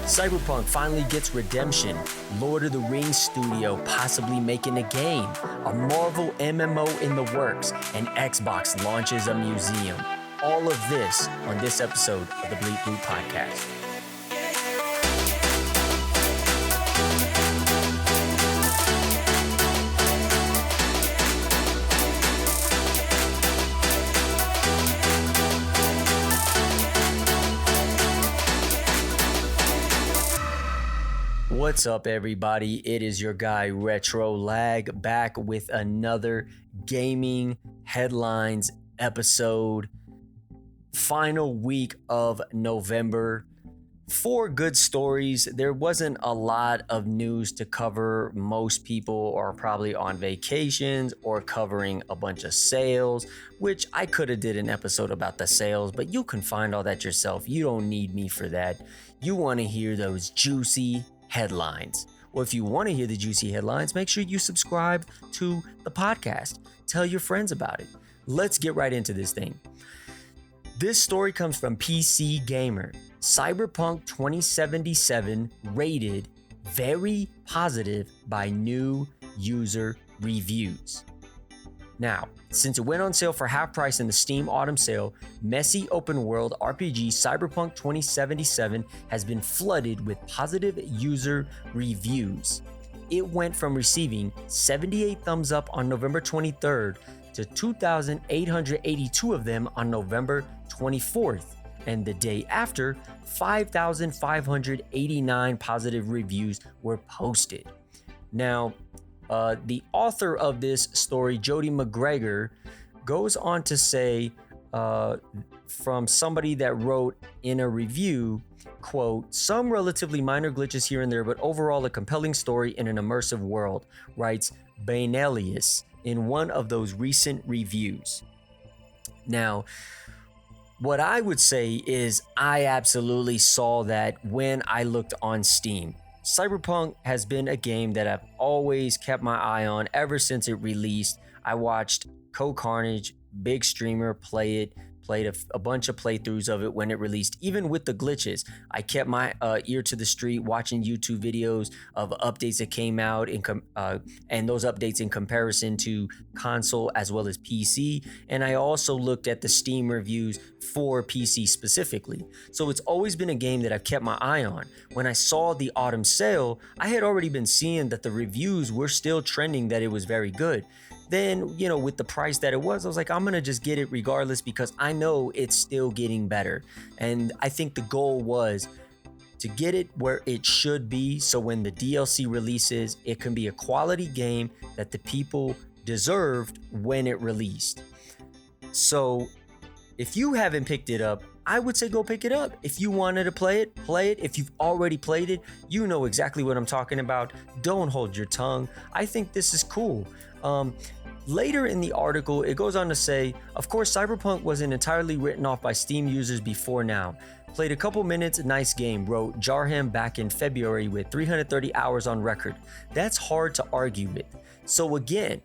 CyberPunk finally gets redemption. Lord of the Rings studio possibly making a game. A Marvel MMO in the works. And Xbox launches a museum. All of this on this episode of the Bleep Bloop podcast. What's up, everybody? It is your guy Retro Lag back with another gaming headlines episode. Final week of November. 4 good stories. There wasn't a lot of news to cover. Most people are probably on vacations or covering a bunch of sales, which I could have did an episode about the sales, but you can find all that yourself. You don't need me for that. You want to hear those juicy headlines. Well, if you want to hear the juicy headlines, make sure you subscribe to the podcast. Tell your friends about it. Let's get right into this thing. This story comes from PC Gamer. CyberPunk 2077 rated very positive by new user reviews. Now, since it went on sale for half price in the Steam Autumn Sale, messy open world RPG Cyberpunk 2077 has been flooded with positive user reviews. It went from receiving 78 thumbs up on November 23rd to 2,882 of them on November 24th. And the day after, 5,589 positive reviews were posted. Now, the author of this story, Jody McGregor, goes on to say, from somebody that wrote in a review, quote, "Some relatively minor glitches here and there, but overall a compelling story in an immersive world," writes Bainelius in one of those recent reviews. Now, what I would say is I absolutely saw that when I looked on Steam. Cyberpunk has been a game that I've always kept my eye on ever since it released. I watched Carnage, big streamer, play it, played a bunch of playthroughs of it when it released, even with the glitches. I kept my ear to the street watching YouTube videos of updates that came out and those updates in comparison to console as well as PC. And I also looked at the Steam reviews for PC specifically. So it's always been a game that I've kept my eye on. When I saw the autumn sale, I had already been seeing that the reviews were still trending that it was very good. Then, with the price that it was, I was like, I'm going to just get it regardless because I know it's still getting better. And I think the goal was to get it where it should be. So when the DLC releases, it can be a quality game that the people deserved when it released. So if you haven't picked it up, I would say go pick it up. If you wanted to play it, play it. If you've already played it, you know exactly what I'm talking about. Don't hold your tongue. I think this is cool. Later in the article, it goes on to say, of course, Cyberpunk wasn't entirely written off by Steam users before now. Played a couple minutes, nice game, wrote Jarham back in February with 330 hours on record. That's hard to argue with. So again,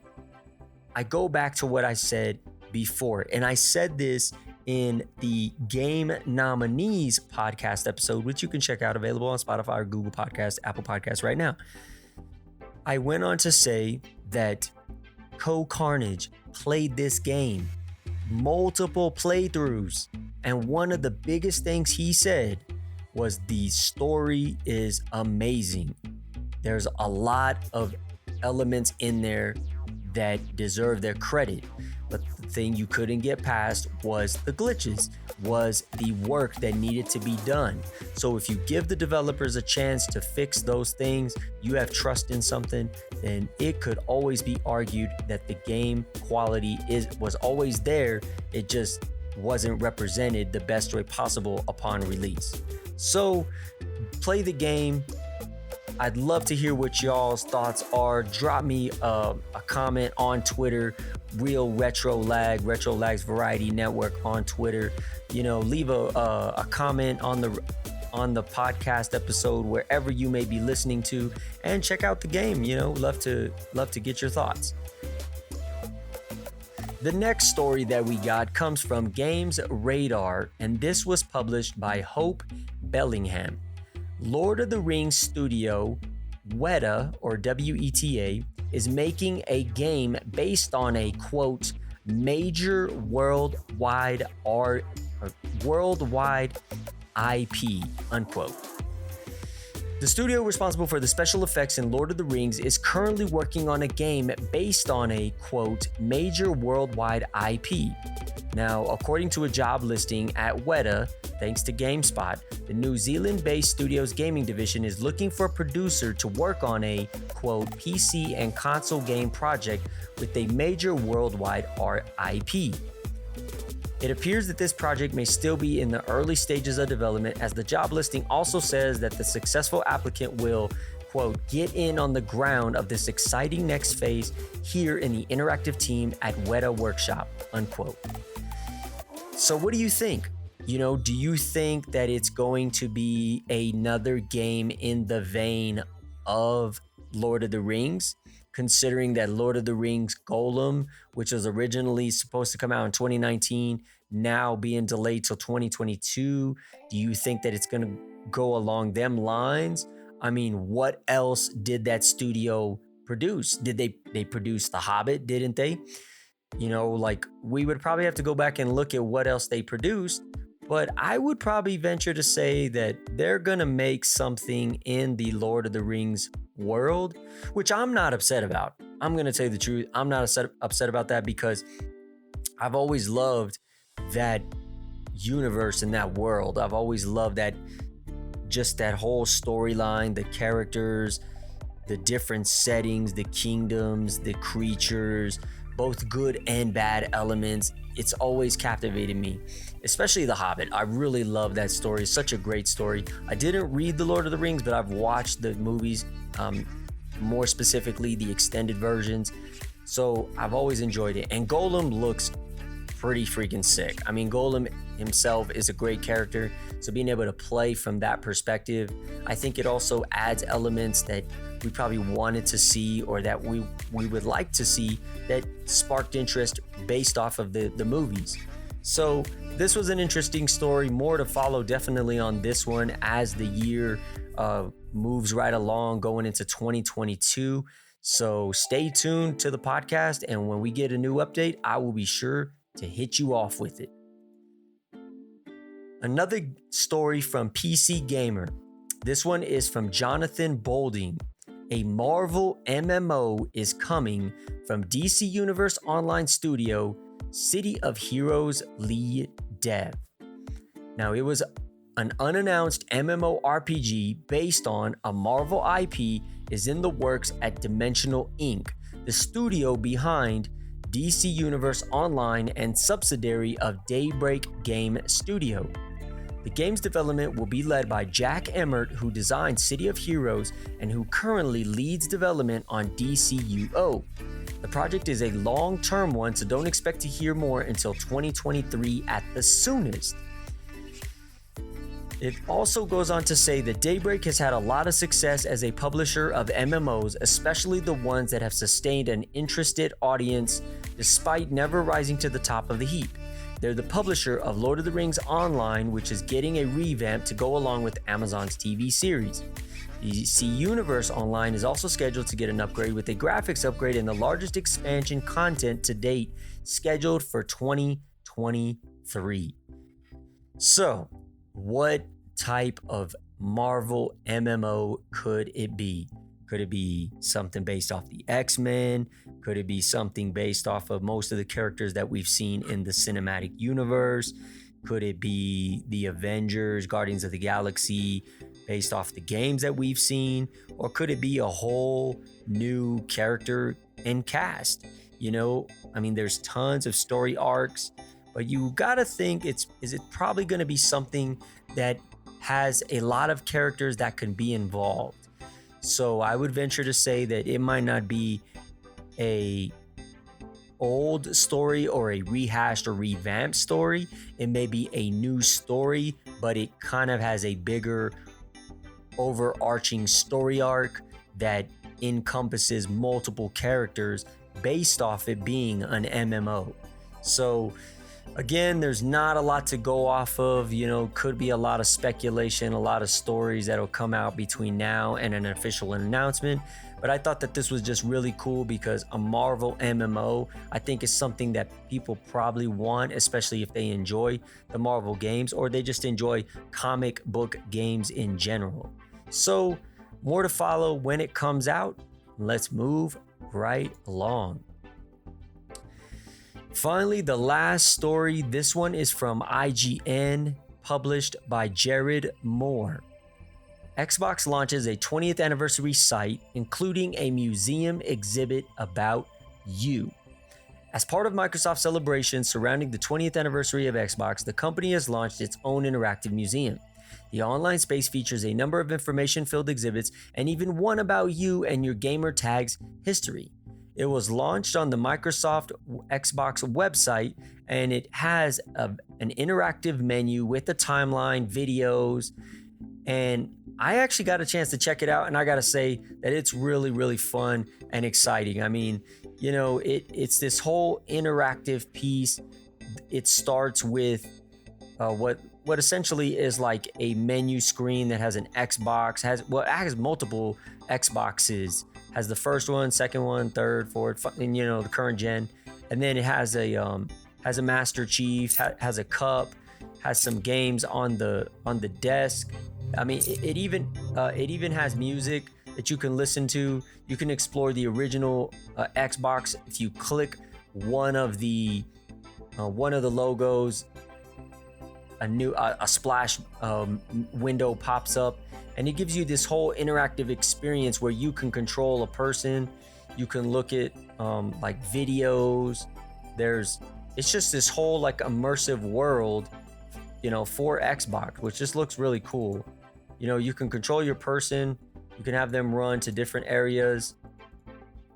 I go back to what I said before, and I said this in the Game Nominees podcast episode, which you can check out, available on Spotify or Google Podcasts, Apple Podcasts right now. I went on to say that Carnage played this game, multiple playthroughs, and one of the biggest things he said was the story is amazing. There's a lot of elements in there that deserve their credit, but the thing you couldn't get past was the glitches, was the work that needed to be done. So if you give the developers a chance to fix those things, you have trust in something, then it could always be argued that the game quality was always there. It just wasn't represented the best way possible upon release. So play the game. I'd love to hear what y'all's thoughts are. Drop me a comment on Twitter, Real Retro Lag, Retro Lag's Variety Network on Twitter. Leave a comment on the podcast episode wherever you may be listening to, and check out the game. Love to get your thoughts. The next story that we got comes from Games Radar, and this was published by Hope Bellingham. Lord of the Rings studio Weta, or WETA, is making a game based on a, quote, major worldwide IP, unquote. The studio responsible for the special effects in Lord of the Rings is currently working on a game based on a, quote, major worldwide IP. Now, according to a job listing at Weta, thanks to GameSpot, the New Zealand-based studio's gaming division is looking for a producer to work on a, quote, PC and console game project with a major worldwide IP. It appears that this project may still be in the early stages of development, as the job listing also says that the successful applicant will, quote, get in on the ground of this exciting next phase here in the interactive team at Weta Workshop, unquote. So what do you think? Do you think that it's going to be another game in the vein of Lord of the Rings? Considering that Lord of the Rings Golem, which was originally supposed to come out in 2019, now being delayed till 2022, do you think that it's going to go along them lines? I mean, what else did that studio produce? Did they produce The Hobbit, didn't they? We would probably have to go back and look at what else they produced, but I would probably venture to say that they're going to make something in the Lord of the Rings world, which I'm not upset about. I'm going to tell you the truth. I'm not upset about that, because I've always loved that universe and that world. I've always loved that whole storyline, the characters, the different settings, the kingdoms, the creatures, both good and bad elements. It's always captivated me, especially The Hobbit. I really love that story. It's such a great story. I didn't read The Lord of the Rings, but I've watched the movies, more specifically the extended versions. So I've always enjoyed it. And Golem looks pretty freaking sick. I mean, Golem himself is a great character. So being able to play from that perspective, I think it also adds elements that we probably wanted to see, or that we would like to see, that sparked interest based off of the movies. So this was an interesting story. More to follow definitely on this one as the year moves right along, going into 2022. So stay tuned to the podcast, and when we get a new update, I will be sure to hit you off with it. Another story from PC Gamer. This one is from Jonathan Bolding. A Marvel MMO is coming from DC Universe Online Studio, City of Heroes lead dev. Now, it was an unannounced MMO RPG based on a Marvel IP is in the works at Dimensional Inc., the studio behind DC Universe Online and subsidiary of Daybreak Game Studio. The game's development will be led by Jack Emmert, who designed City of Heroes and who currently leads development on DCUO. The project is a long-term one, so don't expect to hear more until 2023 at the soonest. It also goes on to say that Daybreak has had a lot of success as a publisher of MMOs, especially the ones that have sustained an interested audience despite never rising to the top of the heap. They're the publisher of Lord of the Rings Online, which is getting a revamp to go along with Amazon's TV series. DC Universe Online is also scheduled to get an upgrade with a graphics upgrade and the largest expansion content to date, scheduled for 2023. So, what type of Marvel MMO could it be? Could it be something based off the X-Men? Could it be something based off of most of the characters that we've seen in the cinematic universe? Could it be the Avengers, Guardians of the Galaxy, based off the games that we've seen? Or could it be a whole new character and cast? There's tons of story arcs, but you gotta think, is it probably gonna be something that has a lot of characters that can be involved? So I would venture to say that it might not be a old story or a rehashed or revamped story. It may be a new story, but it kind of has a bigger overarching story arc that encompasses multiple characters based off it being an MMO. So Again, there's not a lot to go off of, could be a lot of speculation, a lot of stories that'll come out between now and an official announcement. But I thought that this was just really cool because a Marvel MMO, I think, is something that people probably want, especially if they enjoy the Marvel games or they just enjoy comic book games in general. So, more to follow when it comes out. Let's move right along. Finally, the last story. This one is from IGN, published by Jared Moore. Xbox launches a 20th anniversary site, including a museum exhibit about you. As part of Microsoft's celebration surrounding the 20th anniversary of Xbox, the company has launched its own interactive museum. The online space features a number of information-filled exhibits and even one about you and your gamer tag's history. It was launched on the Microsoft Xbox website, and it has an interactive menu with a timeline, videos, and I actually got a chance to check it out, and I gotta say that it's really, really fun and exciting. I mean, it's this whole interactive piece. It starts with what essentially is like a menu screen that has an Xbox, it has multiple Xboxes. Has the first one, second one, third, fourth, and the current gen, and then it has a Master Chief, has a cup, has some games on the desk. I mean, it even has music that you can listen to. You can explore the original Xbox if you click one of the logos. A splash window pops up, and it gives you this whole interactive experience where you can control a person. You can look at like videos. It's just this whole like immersive world, for Xbox, which just looks really cool. You can control your person. You can have them run to different areas.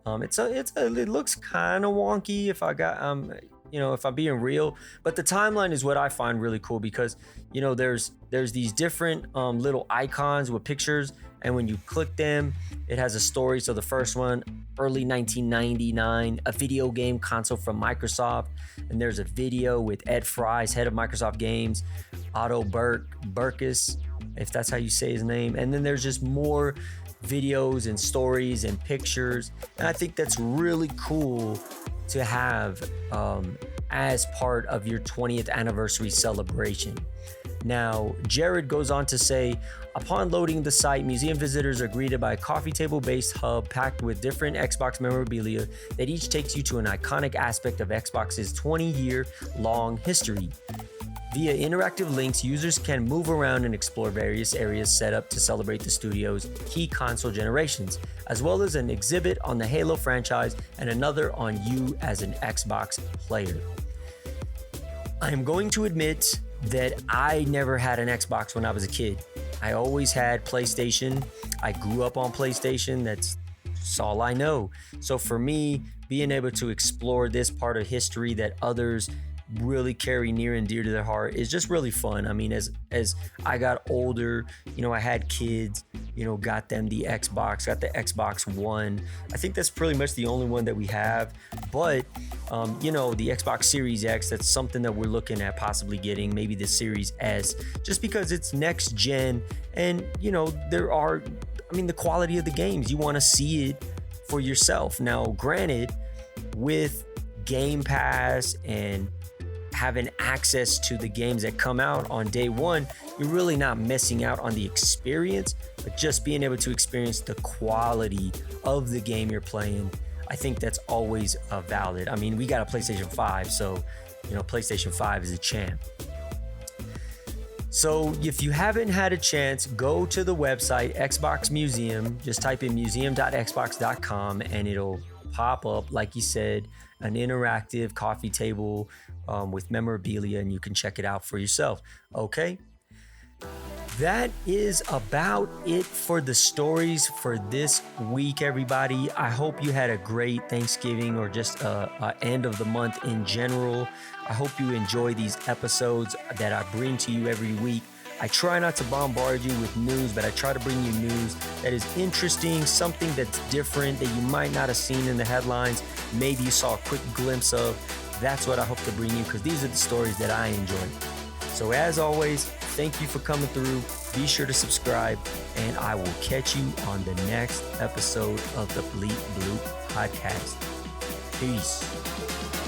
It looks kind of wonky if I'm being real, but the timeline is what I find really cool because, there's these different little icons with pictures, and when you click them, it has a story. So the first one, early 1999, a video game console from Microsoft, and there's a video with Ed Fries, head of Microsoft Games, Otto Burkus, if that's how you say his name, and then there's just more videos and stories and pictures, and I think that's really cool to have as part of your 20th anniversary celebration. Now, Jared goes on to say, upon loading the site, museum visitors are greeted by a coffee table-based hub packed with different Xbox memorabilia that each takes you to an iconic aspect of Xbox's 20-year-long history. Via interactive links, users can move around and explore various areas set up to celebrate the studio's key console generations, as well as an exhibit on the Halo franchise and another on you as an Xbox player. I am going to admit that I never had an Xbox when I was a kid. I always had PlayStation. I grew up on PlayStation. That's all I know. So for me, being able to explore this part of history that others really carry near and dear to their heart is just really fun. I mean, as I got older, I had kids, got them the Xbox, got the Xbox One. I think that's pretty much the only one that we have. But, the Xbox Series X, that's something that we're looking at possibly getting, maybe the Series S, just because it's next gen. And, the quality of the games, you want to see it for yourself. Now, granted, with Game Pass and having access to the games that come out on day one, you're really not missing out on the experience, but just being able to experience the quality of the game you're playing. I think that's always valid. I mean, we got a PlayStation 5, so, PlayStation 5 is a champ. So if you haven't had a chance, go to the website, Xbox Museum, just type in museum.xbox.com and it'll pop up, like you said, an interactive coffee table with memorabilia, and you can check it out for yourself. Okay, that is about it for the stories for this week, everybody. I hope you had a great Thanksgiving or just a end of the month in general. I hope you enjoy these episodes that I bring to you every week. I try not to bombard you with news, but I try to bring you news that is interesting, something that's different that you might not have seen in the headlines. Maybe you saw a quick glimpse of that's what I hope to bring you, because these are the stories that I enjoy. So as always, thank you for coming through. Be sure to subscribe, and I will catch you on the next episode of the Bleep Bloop podcast. Peace.